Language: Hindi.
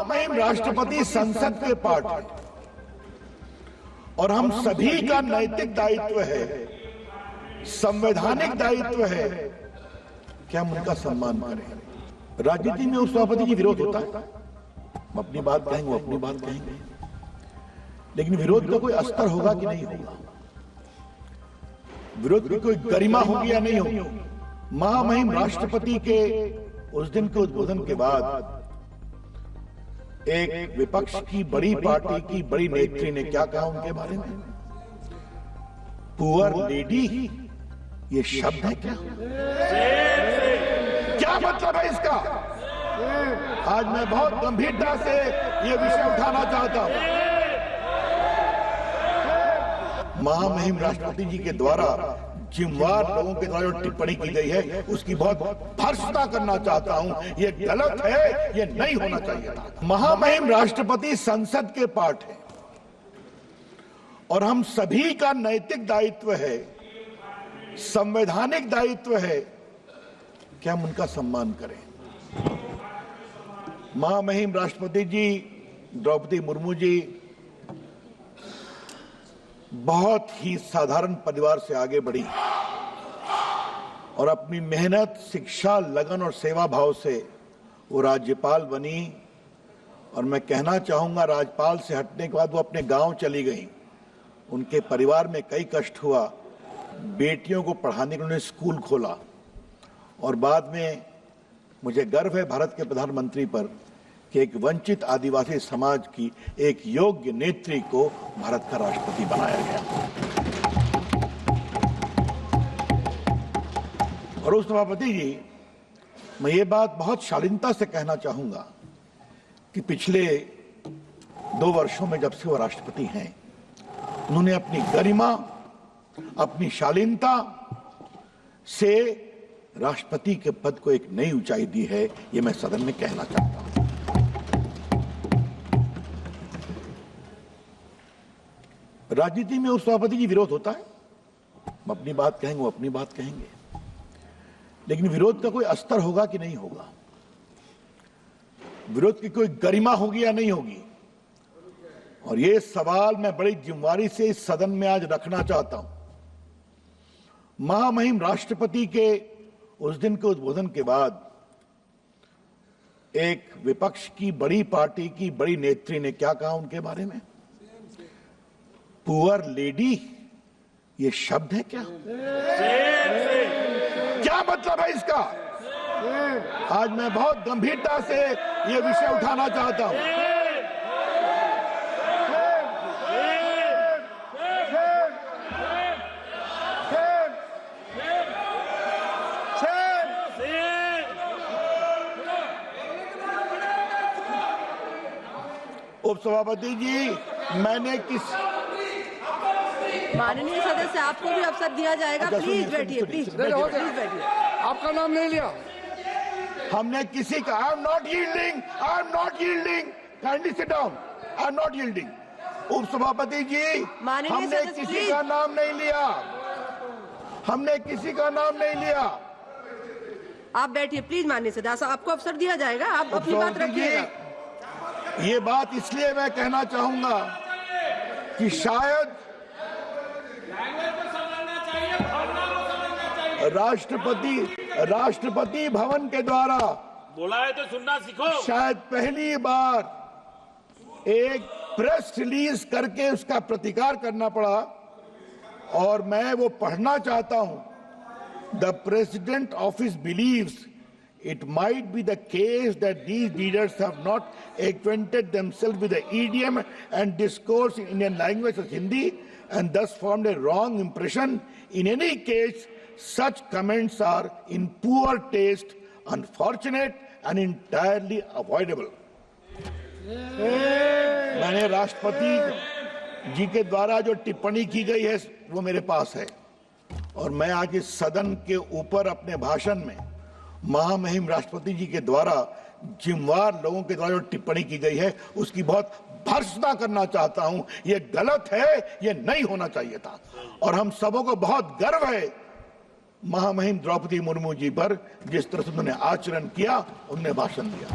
महामहिम राष्ट्रपति संसद के पार्ट है और हम सभी का नैतिक दायित्व है, संवैधानिक दायित्व है कि हम उनका सम्मान करें। राजनीति में उपसभापति जी विरोध होता है, हम अपनी बात कहेंगे, वो अपनी बात कहेंगे, लेकिन विरोध का कोई अस्तर होगा कि नहीं होगा, विरोध की कोई गरिमा होगी या नहीं होगी। महामहिम राष्ट्रपति के उस दिन के उद्बोधन के बाद एक विपक्ष की बड़ी पार्टी की बड़ी नेत्री ने क्या कहा उनके बारे में, पुअर लेडी, ये शब्द है क्या मतलब है इसका? आज मैं बहुत गंभीरता से ये विषय उठाना चाहता हूं। महामहिम राष्ट्रपति जी के द्वारा जिम्मेवार लोगों के द्वारा जो टिप्पणी की गई है उसकी बहुत भर्त्सना करना चाहता हूं। ये गलत है, ये नहीं होना चाहिए था। महामहिम राष्ट्रपति संसद के पार्ट है और हम सभी का नैतिक दायित्व है, संवैधानिक दायित्व है कि हम उनका सम्मान करें। महामहिम राष्ट्रपति जी द्रौपदी मुर्मू जी बहुत ही साधारण परिवार से आगे बढ़ी और अपनी मेहनत, शिक्षा, लगन और सेवा भाव से वो राज्यपाल बनी। और मैं कहना चाहूंगा, राज्यपाल से हटने के बाद वो अपने गांव चली गई। उनके परिवार में कई कष्ट हुआ, बेटियों को पढ़ाने के लिए उन्होंने स्कूल खोला और बाद में मुझे गर्व है भारत के प्रधानमंत्री पर कि एक वंचित आदिवासी समाज की एक योग्य नेत्री को भारत का राष्ट्रपति बनाया गया। और उस सभापति जी, मैं ये बात बहुत शालीनता से कहना चाहूंगा कि पिछले 2 वर्षों में जब से वो राष्ट्रपति हैं, उन्होंने अपनी गरिमा, अपनी शालीनता से राष्ट्रपति के पद को एक नई ऊंचाई दी है। ये मैं सदन में कहना चाहता हूं। राजनीति में उपसभापति जी विरोध होता है, हम अपनी बात कहेंगे, वो अपनी बात कहेंगे, लेकिन विरोध का कोई अस्तर होगा कि नहीं होगा, विरोध की कोई गरिमा होगी या नहीं होगी। और ये सवाल मैं बड़ी जिम्मेदारी से इस सदन में आज रखना चाहता हूं। महामहिम राष्ट्रपति के उस दिन के उद्बोधन के बाद एक विपक्ष की बड़ी पार्टी की बड़ी नेत्री ने क्या कहा उनके बारे में, पुअर लेडी, ये शब्द है क्या मतलब है इसका? आज मैं बहुत गंभीरता से ये विषय उठाना चाहता हूं। उपसभापति जी, मैंने माननीय सदस्य, आपको भी अवसर दिया जाएगा। प्लीज बैठिए, प्लीज बैठिए। आपका नाम नहीं लिया। हमने किसी का, I am not yielding, kindly sit down, I am not yielding. उपसभापति जी, हमने किसी का नाम नहीं लिया, हमने किसी का नाम नहीं लिया। आप बैठिए प्लीज। माननीय सदस्य, आपको अवसर दिया जाएगा, आप अपनी बात रखिएगा। ये बात इसलिए मैं कहना चाहूंगा कि शायद राष्ट्रपति भवन के द्वारा बोला है तो सुनना सीखो। शायद पहली बार एक प्रेस रिलीज करके उसका प्रतिकार करना पड़ा और मैं वो पढ़ना चाहता हूं। The president office believes it might be the case that these leaders have not acquainted themselves with the idiom and discourse in Indian language as Hindi and thus formed a wrong impression. In any case, such comments are in poor taste, unfortunate and entirely avoidable. मैंने राष्ट्रपति जी के द्वारा जो टिप्पणी की गई है वो मेरे पास है और मैं आज इस सदन के ऊपर अपने भाषण में महामहिम राष्ट्रपति जी के द्वारा जिम्मेवार लोगों के द्वारा जो टिप्पणी की गई है उसकी बहुत भर्त्सना करना चाहता हूं। ये गलत है, ये नहीं होना चाहिए था और हम सबों को बहुत गर्व है महामहिम द्रौपदी मुर्मू जी पर, जिस तरह से उन्होंने आचरण किया, उन्होंने भाषण दिया।